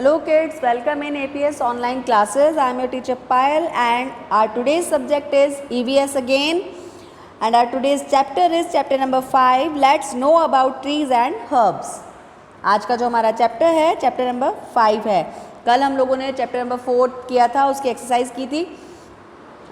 Hello kids, welcome in APS online classes. I am your teacher Payal and our today's subject is EVS again and our today's chapter is chapter number 5. Let's know about trees and herbs. आज का जो हमारा chapter है chapter number 5 है. कल हम लोगों ने चैप्टर नंबर 4 किया था, उसकी एक्सरसाइज की थी.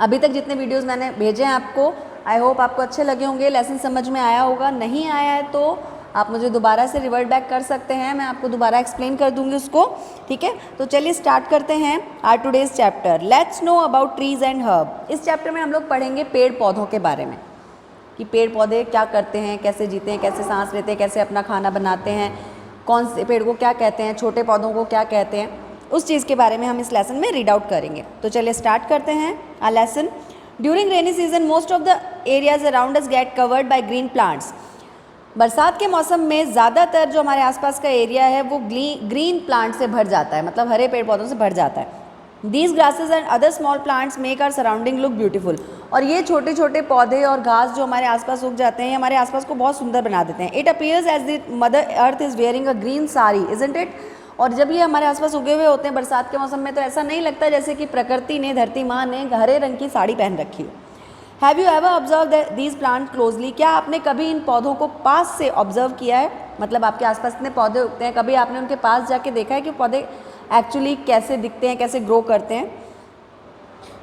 अभी तक जितने वीडियोस मैंने भेजे हैं आपको, आई होप आपको अच्छे लगे होंगे, लेसन समझ में आया होगा. नहीं आया है तो आप मुझे दोबारा से रिवर्ट बैक कर सकते हैं, मैं आपको दोबारा एक्सप्लेन कर दूंगी उसको. ठीक है, तो चलिए स्टार्ट करते हैं our today's chapter. Let's know about trees and herb. इस चैप्टर में हम लोग पढ़ेंगे पेड़ पौधों के बारे में कि पेड़ पौधे क्या करते हैं, कैसे जीते हैं, कैसे सांस लेते हैं, कैसे अपना खाना बनाते हैं, कौन से पेड़ को क्या कहते हैं, छोटे पौधों को क्या कहते हैं, उस चीज़ के बारे में हम इस लेसन में रीड आउट करेंगे. तो चलिए स्टार्ट करते हैं a lesson. During rainy season most of the areas around us get covered by green plants. बरसात के मौसम में ज़्यादातर जो हमारे आसपास का एरिया है वो ग्रीन प्लांट से भर जाता है, मतलब हरे पेड़ पौधों से भर जाता है. These grasses and other small plants make our surrounding look beautiful. और ये छोटे छोटे पौधे और घास जो हमारे आसपास उग जाते हैं, ये हमारे आसपास को बहुत सुंदर बना देते हैं. It appears as the mother earth is wearing a green sari, isn't it. और जब ये हमारे आसपास उगे हुए होते हैं बरसात के मौसम में, तो ऐसा नहीं लगता जैसे कि प्रकृति ने, धरती माँ ने हरे रंग की साड़ी पहन रखी हो. Have you ever observe these plant closely. क्या आपने कभी इन पौधों को पास से ऑब्जर्व किया है, मतलब आपके आसपास इतने पौधे उगते हैं, कभी आपने उनके पास जाके देखा है कि पौधे एक्चुअली कैसे दिखते हैं, कैसे ग्रो करते हैं.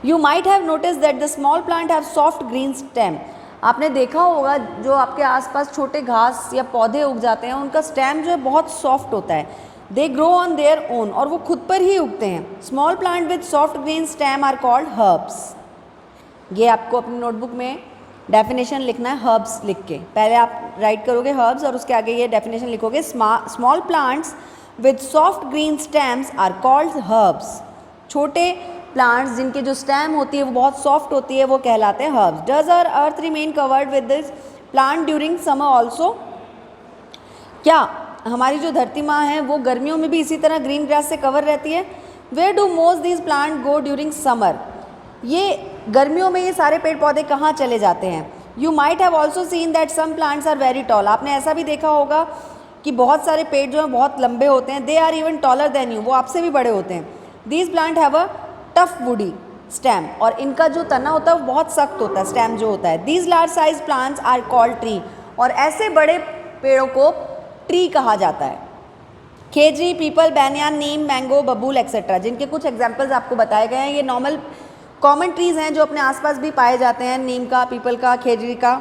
You might have notice that the small plant have soft green stem. आपने देखा होगा जो आपके आसपास छोटे घास या पौधे उग जाते हैं, उनका स्टेम जो है बहुत सॉफ्ट होता है. They grow on their own, और वो खुद पर ही उगते हैं. Small plant with soft green stem are called herbs. ये आपको अपनी नोटबुक में डेफिनेशन लिखना है, हर्ब्स लिख के. पहले आप राइट करोगे हर्ब्स और उसके आगे ये डेफिनेशन लिखोगे. Small plants with soft green stems are called herbs. छोटे प्लांट्स जिनके जो स्टेम होती है वो बहुत सॉफ्ट होती है, वो कहलाते हैं herbs. Does our earth remain covered with this plant during summer also. क्या हमारी जो धरती माँ है वो गर्मियों में भी इसी तरह ग्रीन ग्रास से कवर रहती है. Where do most these plant go during summer. ये गर्मियों में ये सारे पेड़ पौधे कहाँ चले जाते हैं. You might have also seen that some plants are very tall. आपने ऐसा भी देखा होगा कि बहुत सारे पेड़ जो हैं बहुत लंबे होते हैं. They are even taller than you, वो आपसे भी बड़े होते हैं. These plant have a tough woody stem, और इनका जो तना होता है वो बहुत सख्त होता है, स्टेम जो होता है. These large size plants are called tree. और ऐसे बड़े पेड़ों को ट्री कहा जाता है. Khejri, peepal, banyan, neem, mango, babool etcetera, जिनके कुछ एग्जाम्पल्स आपको बताए गए हैं. ये नॉर्मल कॉमन ट्रीज़ हैं जो अपने आसपास भी पाए जाते हैं. नीम का, पीपल का, खेजरी का.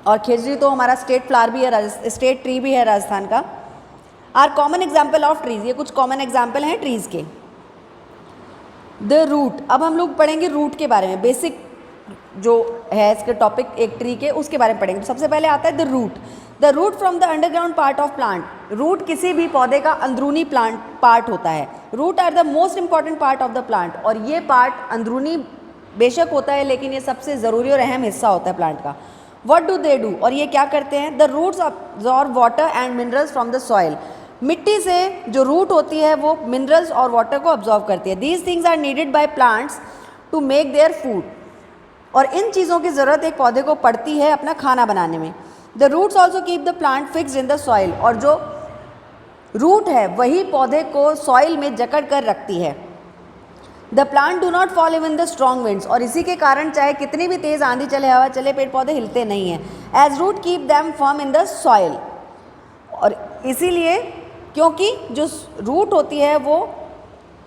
और खेजरी तो हमारा स्टेट फ्लावर भी है, स्टेट ट्री भी है राजस्थान का. Are common example of trees. ये कुछ कॉमन एग्जाम्पल हैं ट्रीज़ के. The root. अब हम लोग पढ़ेंगे रूट के बारे में. बेसिक जो है इसके टॉपिक एक ट्री के, उसके बारे में पढ़ेंगे. तो सबसे पहले आता है the root. The root from the underground part of plant. रूट किसी भी पौधे का अंदरूनी प्लांट पार्ट होता है. Root are the most important part of the plant. और ये पार्ट अंदरूनी बेशक होता है, लेकिन ये सबसे ज़रूरी और अहम हिस्सा होता है प्लांट का. What do they do. और ये क्या करते हैं. The roots absorb water and minerals from the soil. मिट्टी से जो रूट होती है वो मिनरल्स और वाटर को अब्जॉर्ब करती है. These things are needed by plants to make their food. और इन चीज़ों की ज़रूरत एक पौधे को पड़ती है अपना खाना बनाने में. The roots also keep the plant fixed in the soil. और जो रूट है वही पौधे को सॉइल में जकड़ कर रखती है. The plant do not fall even the strong winds. और इसी के कारण चाहे कितनी भी तेज़ आंधी चले, हवा चले, पेड़ पौधे हिलते नहीं हैं. As root keep them firm in the soil. और इसीलिए क्योंकि जो रूट होती है वो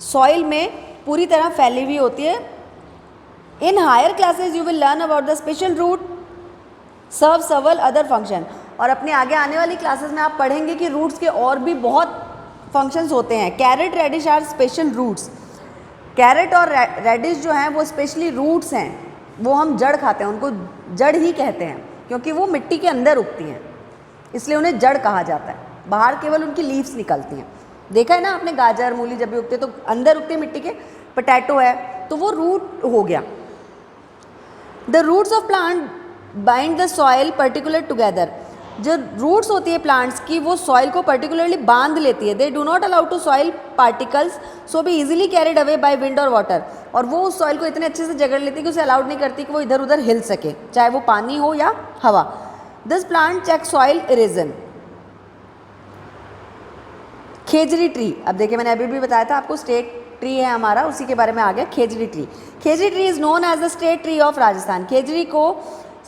सॉइल में पूरी तरह फैली हुई होती है. In higher classes you will learn about the special root serve several other function. और अपने आगे आने वाली क्लासेस में आप पढ़ेंगे कि रूट्स के और भी बहुत फंक्शंस होते हैं. Carrot, radish are special roots. Carrot और रेडिश जो हैं वो स्पेशली रूट्स हैं. वो हम जड़ खाते हैं, उनको जड़ ही कहते हैं क्योंकि वो मिट्टी के अंदर उगती हैं, इसलिए उन्हें जड़ कहा जाता है. बाहर केवल उनकी लीव्स निकलती हैं. देखा है ना आपने, गाजर, मूली जब भी उगते हैं तो अंदर उगते हैं मिट्टी के. पोटैटो है तो वो रूट हो गया. The roots of plant bind the soil particular together. जो रूट्स होती है प्लांट्स की वो सॉइल को पर्टिकुलरली बांध लेती है. They do not allow to soil particles so be easily carried away by wind और वाटर. और वो उस सॉइल को इतने अच्छे से जकड़ लेती है कि उसे अलाउड नहीं करती कि वो इधर उधर हिल सके, चाहे वो पानी हो या हवा. This plant check soil erosion. Khejri tree, अब देखिए मैंने अभी भी बताया था आपको, स्टेट ट्री है हमारा, उसी के बारे में आ गया khejri tree. Khejri tree is known as the state tree of Rajasthan. Khejri को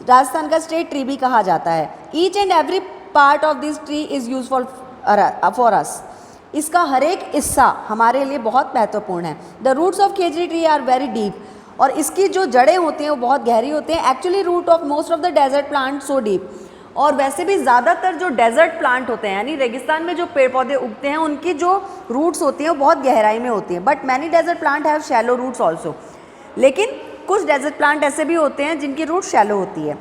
राजस्थान का स्टेट ट्री भी कहा जाता है। Each and every part of this tree is useful for us. इसका हर एक हिस्सा हमारे लिए बहुत महत्वपूर्ण है। The roots of khejri tree are very deep, और इसकी जो जड़ें होती हैं वो बहुत गहरी होती हैं। Actually root of most of the desert plant so deep, और वैसे भी ज़्यादातर जो डेजर्ट प्लांट होते हैं यानी रेगिस्तान में जो पेड़ पौधे उगते हैं उनकी जो रूट्स होती हैं वो बहुत गहराई में होती हैं। But many desert plant have shallow roots also, लेकिन कुछ डेजर्ट प्लांट ऐसे भी होते हैं जिनकी रूट शैलो होती है।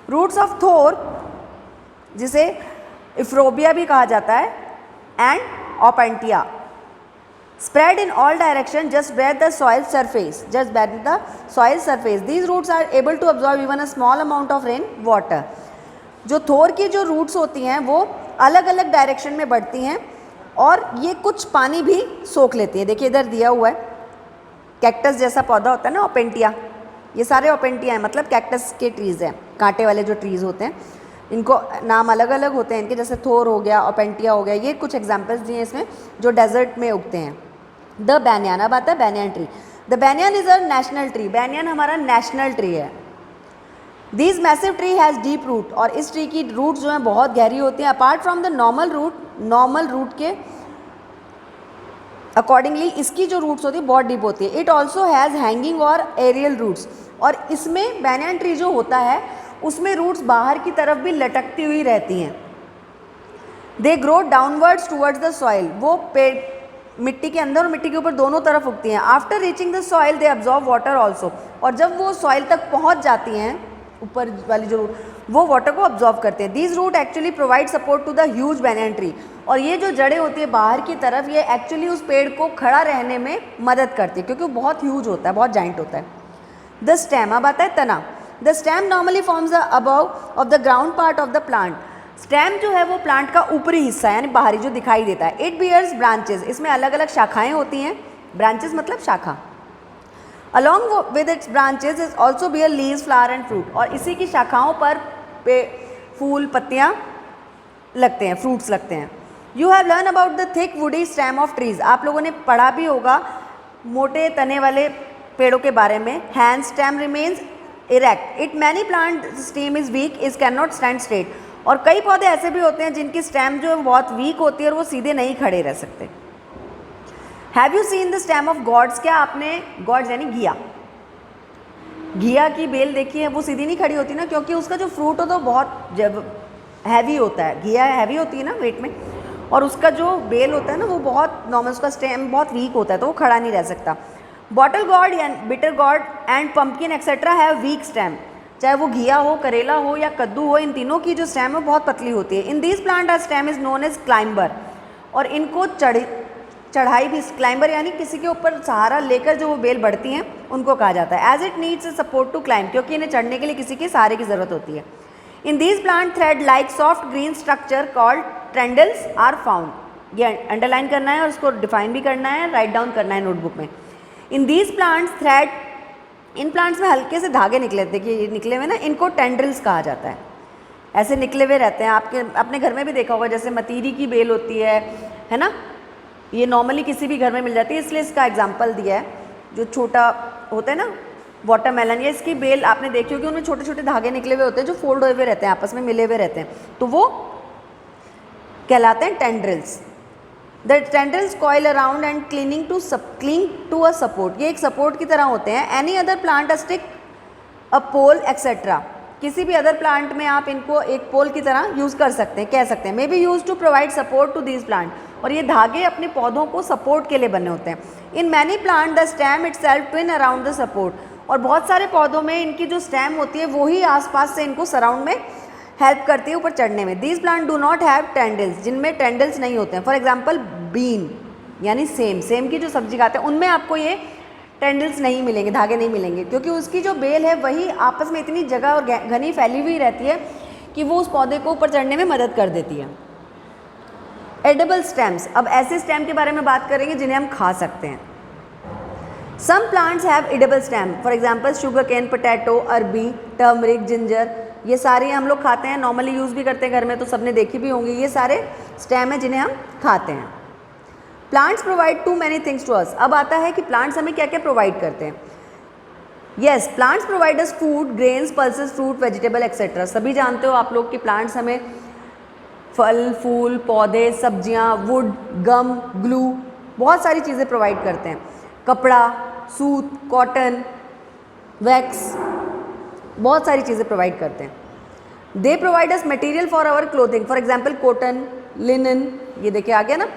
रूट्स ऑफ थोर, जिसे इफ्रोबिया भी कहा जाता है, and ओपेंटिया spread in all direction just beneath the soil surface, just beneath the soil surface. These roots are able to absorb even a small amount of rain water. जो थोर की जो रूट्स होती हैं वो अलग अलग डायरेक्शन में बढ़ती हैं और ये कुछ पानी भी सोख लेती हैं। देखिए इधर दिया हुआ है, कैक्टस जैसा पौधा होता है ना, ओपेंटिया, ये सारे ओपेंटिया हैं, मतलब कैक्टस के ट्रीज़ हैं, कांटे वाले जो ट्रीज़ होते हैं, इनको नाम अलग अलग होते हैं इनके, जैसे थोर हो गया, ओपेंटिया हो गया, ये कुछ एग्जाम्पल्स दिए इसमें जो डेजर्ट में उगते हैं। द बैनियान, अब आता है banyan tree. The banyan is a national tree, banyan हमारा नेशनल ट्री है। This massive tree has deep root, और इस ट्री की रूट जो है बहुत गहरी होती हैं। Apart from the normal root के अकॉर्डिंगली इसकी जो रूट्स होती है बहुत डीप होती है। इट ऑल्सो हैज़ हैंगिंग और एरियल रूट्स, और इसमें बैनियान ट्री जो होता है उसमें रूट्स बाहर की तरफ भी लटकती हुई रहती हैं। They grow downwards towards the soil, वो पेड़ मिट्टी के अंदर और मिट्टी के ऊपर दोनों तरफ उगती हैं। After reaching the soil they absorb water also, और जब वो सॉइल तक पहुंच जाती हैं, ऊपर वाली जो रूट, वो वाटर को अब्जॉर्ब करते हैं। These root actually provide support to the huge banyan tree, और ये जो जड़ें होती है बाहर की तरफ, ये एक्चुअली उस पेड़ को खड़ा रहने में मदद करती है क्योंकि वो बहुत ह्यूज होता है, बहुत जाइंट होता है। द स्टेम, अब आता है तना। The stem normally forms the above of the ground part of the plant. Stem जो है वो प्लांट का ऊपरी हिस्सा है, यानी बाहरी जो दिखाई देता है। इट बियर्स ब्रांचेस, इसमें अलग अलग शाखाएं होती हैं, ब्रांचेस मतलब शाखा। Along with its branches is also bear leaves, flower and fruit, और इसी की शाखाओं पर फूल, पत्तियाँ लगते हैं, फ्रूट्स लगते हैं। You have learn about the thick woody stem of trees, आप लोगों ने पढ़ा भी होगा मोटे तने वाले पेड़ों के बारे में। Hand stem remains erect, it many plant stem is weak, is can not stand straight, और कई पौधे ऐसे भी होते हैं जिनकी स्टेम जो है बहुत वीक होती है और वो सीधे नहीं खड़े रह सकते। Have you seen the stem of gourds, क्या आपने गॉड्स यानी घिया, घिया की बेल देखी है, वो सीधी नहीं खड़ी होती ना, क्योंकि उसका जो फ्रूट होता है तो बहुत हैवी होता है, घिया हैवी होती है ना वेट में, और उसका जो बेल होता है ना वो बहुत नॉर्मल, उसका स्टेम बहुत वीक होता है तो वो खड़ा नहीं रह सकता। बॉटल गॉड या bitter gourd and pumpkin etcetera have week stem, चाहे वो घिया हो, करेला हो या कद्दू हो, इन तीनों की जो स्टेम है बहुत पतली होती है। In this plant are stem is known as climber, और इनको चढ़ाई भी, क्लाइंबर यानी किसी के ऊपर सहारा लेकर जो वो बेल बढ़ती हैं उनको कहा जाता है। As it needs a support to climb, क्योंकि इन्हें चढ़ने के लिए किसी के सहारे की ज़रूरत होती है। In this plant thread like soft green structure called tendrils are found, ये अंडरलाइन करना है और उसको डिफाइन भी करना है, राइट डाउन करना है नोटबुक में। In this plants thread, in plants में हल्के से धागे निकले, देखिए ये निकले हुए ना, इनको टेंड्रिल्स कहा जाता है, ऐसे निकले हुए रहते हैं। आपके अपने घर में भी देखा होगा, जैसे मतीरी की बेल होती है ना, ये नॉर्मली किसी भी घर में मिल जाती है, इसलिए इसका एग्जांपल दिया है। जो छोटा होता है ना वाटरमेलन, या इसकी बेल आपने देखी होगी, उनमें छोटे छोटे धागे निकले हुए होते हैं जो फोल्ड हुए रहते हैं, आपस में मिले हुए रहते हैं, तो वो कहलाते हैं tendrils. The tendrils coil around and cling to a support, ये एक सपोर्ट की तरह होते हैं। Any other plant a stick, a pole etcetera, किसी भी अदर प्लांट में आप इनको एक पोल की तरह यूज़ कर सकते हैं, कह सकते हैं। May be use to provide support to these plant, और ये धागे अपने पौधों को सपोर्ट के लिए बने होते हैं। In many plant the stem it self twin around the support, और बहुत सारे पौधों में इनकी जो स्टेम होती है वो ही आसपास से इनको सराउंड में हेल्प करती है ऊपर चढ़ने में। These plant do not have टेंडल्स, जिनमें टेंडल्स नहीं होते हैं। फॉर एग्जाम्पल बीन यानी सेम की जो सब्जी खाते हैं उनमें आपको ये टेंडल्स नहीं मिलेंगे, धागे नहीं मिलेंगे, क्योंकि उसकी जो बेल है वही आपस में इतनी जगह और घनी फैली हुई रहती है कि वो उस पौधे को ऊपर चढ़ने में मदद कर देती है। एडिबल स्टेम्स, अब ऐसे स्टेम के बारे में बात करेंगे जिन्हें हम खा सकते हैं। Some plants have edible stem, for example sugar cane, potato, arbi, turmeric, ginger, ये सारे हम लोग खाते हैं, नॉर्मली यूज़ भी करते हैं घर में, तो सबने देखी भी होंगी। ये सारे स्टेम हैं जिन्हें हम खाते हैं। Plants provide to many things to us. अब आता है कि प्लांट्स हमें क्या क्या प्रोवाइड करते हैं। Yes, plants provide us food, grains, pulses, fruit, vegetable etcetera. सभी जानते हो आप लोग कि प्लांट्स हमें फल, फूल, पौधे, सब्जियां, वुड, गम, ग्लू, बहुत सारी चीज़ें प्रोवाइड करते हैं। कपड़ा, सूत, कॉटन, वैक्स, बहुत सारी चीज़ें प्रोवाइड करते हैं। They provide us material for our clothing, for example cotton, linen, ये देखिए आ गया ना,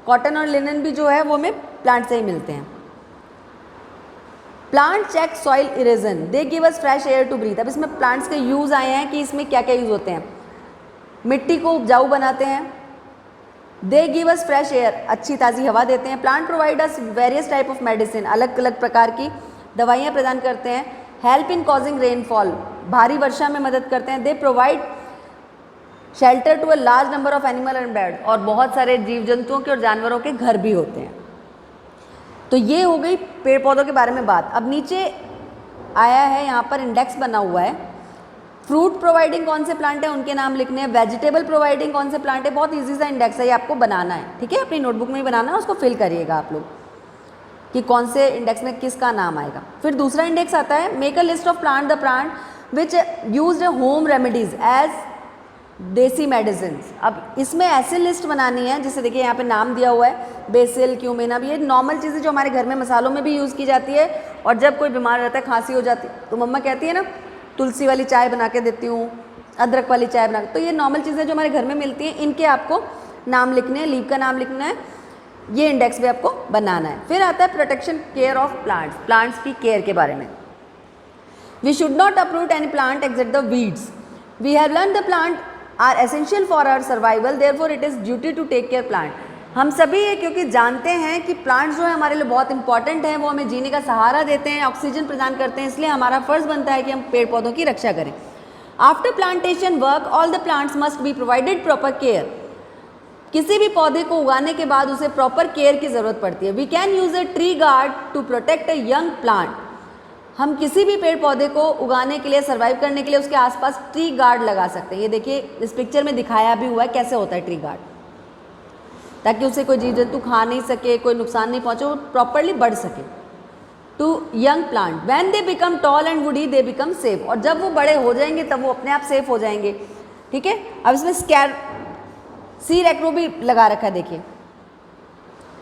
कॉटन और लिनन भी जो है वो हमें प्लांट से ही मिलते हैं। Plant check soil erosion, they give us fresh air to breathe. अब इसमें प्लांट्स के यूज़ आए हैं कि इसमें क्या क्या यूज़ होते हैं। मिट्टी को उपजाऊ बनाते हैं, दे गिव अस फ्रेश एयर, अच्छी ताज़ी हवा देते हैं। Plant provide us various type of medicine, अलग अलग प्रकार की दवाइयाँ प्रदान करते हैं। हेल्प इन कॉजिंग रेनफॉल, भारी वर्षा में मदद करते हैं। They provide shelter to a large number of animal and bird, और बहुत सारे जीव जंतुओं के और जानवरों के घर भी होते हैं। तो ये हो गई पेड़ पौधों के बारे में बात। अब नीचे आया है यहाँ पर इंडेक्स बना हुआ है। फ्रूट प्रोवाइडिंग कौन से प्लांट है उनके नाम लिखने हैं। वेजिटेबल प्रोवाइडिंग कौन से प्लांट है, बहुत इजी सा इंडेक्स है, ये आपको बनाना है, ठीक है, अपनी नोटबुक में ही बनाना है, उसको फिल करिएगा आप लोग कि कौन से इंडेक्स में किसका नाम आएगा। फिर दूसरा इंडेक्स आता है, make a list of plant, the plant which used home remedies as desi medicine. अब इसमें ऐसे लिस्ट बनानी है, जैसे देखिए यहाँ पे नाम दिया हुआ है, बेसिल, क्यूमिन। अब ये नॉर्मल चीज़ें जो हमारे घर में मसालों में भी यूज़ की जाती है, और जब कोई बीमार रहता है, खांसी हो जाती है, तो मम्मा कहती है ना तुलसी वाली चाय बना के देती हूँ, अदरक वाली चाय बना के। तो ये नॉर्मल चीज़ें जो हमारे घर में मिलती हैं, इनके आपको नाम लिखने हैं, लीव का नाम लिखना है, ये इंडेक्स भी आपको बनाना है। फिर आता है protection care of plants, plants की केयर के बारे में। We should not uproot any plant except the weeds. We have learn the plant are essential for our survival, therefore it is duty to take care plant. हम सभी ये क्योंकि जानते हैं कि प्लांट्स जो है हमारे लिए बहुत इंपॉर्टेंट हैं, वो हमें जीने का सहारा देते हैं, ऑक्सीजन प्रदान करते हैं, इसलिए हमारा फ़र्ज़ बनता है कि हम पेड़ पौधों की रक्षा करें। After plantation work all the plants must be provided proper care. किसी भी पौधे को उगाने के बाद उसे प्रॉपर केयर की ज़रूरत पड़ती है। We can use a tree guard to protect a young plant. हम किसी भी पेड़ पौधे को उगाने के लिए, सर्वाइव करने के लिए उसके आसपास ट्री गार्ड लगा सकते हैं। ये देखिए इस पिक्चर में दिखाया भी हुआ है कैसे होता है ट्री गार्ड, ताकि उसे कोई जीव जंतु खा नहीं सके, कोई नुकसान नहीं पहुंचे, वो प्रॉपरली बढ़ सके। To young plant when they become tall and woody they become safe, और जब वो बड़े हो जाएंगे तब वो अपने आप सेफ हो जाएंगे, ठीक है। अब इसमें स्कैरेक्रो भी लगा रखा है, देखिए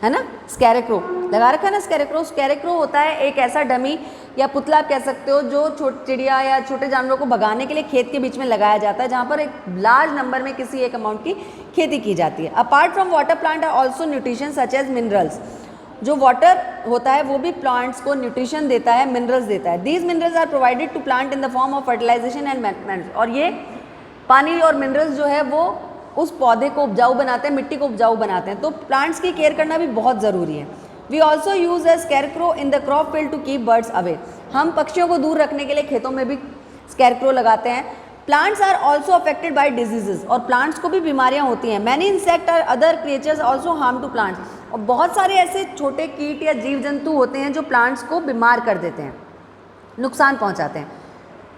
है ना, स्कैरेक्रो लगा रखा है ना। स्कैरेक्रो होता है एक ऐसा डमी या पुतला आप कह सकते हो, जो चिड़िया या छोटे जानवरों को भगाने के लिए खेत के बीच में लगाया जाता है, जहाँ पर एक लार्ज नंबर में किसी एक अमाउंट की खेती की जाती है। Apart from water plant are also nutrition such as minerals. जो वाटर होता है वो भी प्लांट्स को न्यूट्रिशन देता है, मिनरल्स देता है। These minerals are provided to plant in the form of fertilization and management. और ये पानी और मिनरल्स जो है वो उस पौधे को उपजाऊ बनाते हैं, मिट्टी को उपजाऊ बनाते हैं। तो प्लांट्स की केयर करना भी बहुत ज़रूरी है। We also use a scarecrow in the crop field to keep birds away. हम पक्षियों को दूर रखने के लिए खेतों में भी स्कैरक्रो लगाते हैं। Plants are also affected by diseases, और प्लांट्स को भी बीमारियां होती हैं। मैनी इंसेक्ट और other creatures also harm to plants. और बहुत सारे ऐसे छोटे कीट या जीव जंतु होते हैं जो प्लांट्स को बीमार कर देते हैं, नुकसान पहुंचाते हैं।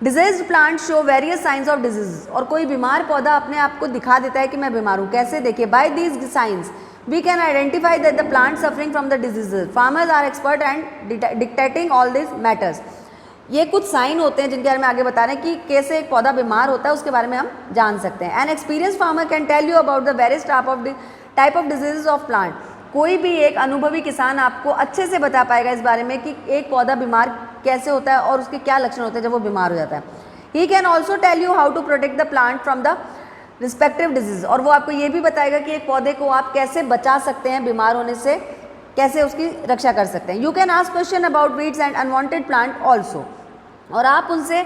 Disease plant show various science of disease, और कोई बीमार पौधा अपने आप को दिखा देता है कि मैं बीमार हूँ। कैसे, देखिए, by these science we can identify that the plant suffering from the diseases. Farmers are expert and detecting all this matters. ये कुछ साइन होते हैं जिनके बारे में आगे बता रहे हैं कि कैसे एक पौधा बीमार होता है, उसके बारे में हम जान सकते हैं। An experience farmer can tell you about the various type of diseases of plant. कोई भी एक अनुभवी किसान आपको अच्छे से बता पाएगा इस बारे में कि एक पौधा बीमार कैसे होता है और उसके क्या लक्षण होते हैं जब वो बीमार हो जाता है। He can also tell you how to protect the plant from the respective disease, और वो आपको ये भी बताएगा कि एक पौधे को आप कैसे बचा सकते हैं बीमार होने से, कैसे उसकी रक्षा कर सकते हैं। You can ask question about weeds and unwanted plant also, और आप उनसे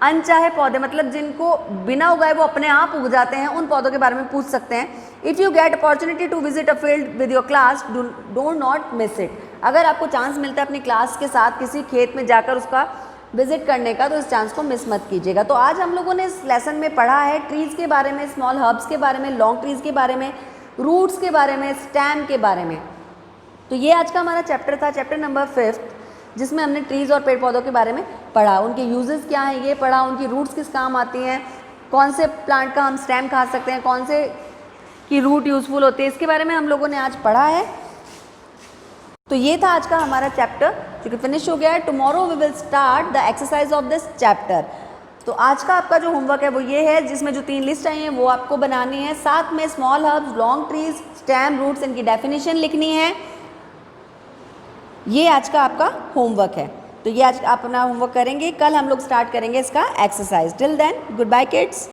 अनचाहे पौधे, मतलब जिनको बिना उगाए वो अपने आप उग जाते हैं, उन पौधों के बारे में पूछ सकते हैं। If you get opportunity to visit a field with your class, don't not miss it. अगर आपको चांस मिलता है अपनी क्लास के साथ किसी खेत में जाकर उसका विजिट करने का, तो इस चांस को मिस मत कीजिएगा। तो आज हम लोगों ने इस लेसन में पढ़ा है ट्रीज़ के बारे में, स्मॉल हर्ब्स के बारे में, लॉन्ग ट्रीज़ के बारे में, रूट्स के बारे में, स्टेम के बारे में। तो ये आज का हमारा चैप्टर था, चैप्टर नंबर 5, जिसमें हमने ट्रीज़ और पेड़ पौधों के बारे में पढ़ा, उनके यूजेस क्या हैं ये पढ़ा, उनकी रूट्स किस काम आती हैं, कौन से प्लांट का हम स्टेम खा सकते हैं, कौन से की रूट यूज़फुल होती है, इसके बारे में हम लोगों ने आज पढ़ा है। तो ये था आज का हमारा चैप्टर जो कि फिनिश हो गया है। Tomorrow we will start the exercise of this chapter. तो आज का आपका जो होमवर्क है वो ये है, जिसमें जो 3 लिस्ट आई हैं वो आपको बनानी है, साथ में small herbs, long trees, stem, roots, इनकी डेफिनेशन लिखनी है। ये आज का आपका होमवर्क है। तो ये आज अपना होमवर्क करेंगे, कल हम लोग स्टार्ट करेंगे इसका exercise. Till then good bye kids.